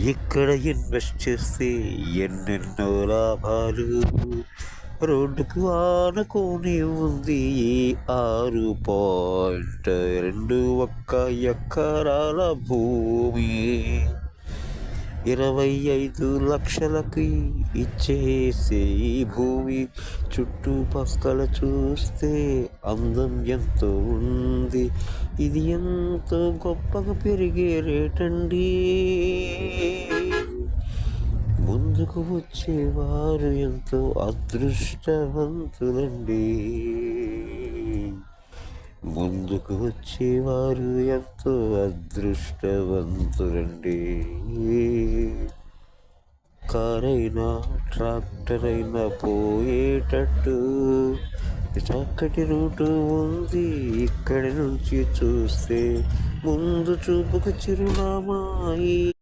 ఎక్కడ ఇన్వెస్ట్ చేస్తే ఎన్నెన్నో లాభాలు, రోడ్డుకు ఆనుకొని ఉంది ఈ 6.21 ఎకరాల భూమి. 25 లక్షలకి ఇచ్చేసే ఈ భూమి చుట్టుపక్కల చూస్తే అందం ఎంతో ఉంది. ఇది ఎంతో గొప్పగా పెరిగే రేటండి. ముందుకు వచ్చేవారు ఎంతో అదృష్టవంతులండి. ముందుకు వచ్చేవారు ఎంతో అదృష్టవంతులండి. కారైనా ట్రాక్టర్ అయినా పోయేటట్టు చక్కటి రూటు ఉంది ఇక్కడి నుంచి చూస్తే. ముందు చూపుకు చిరునామా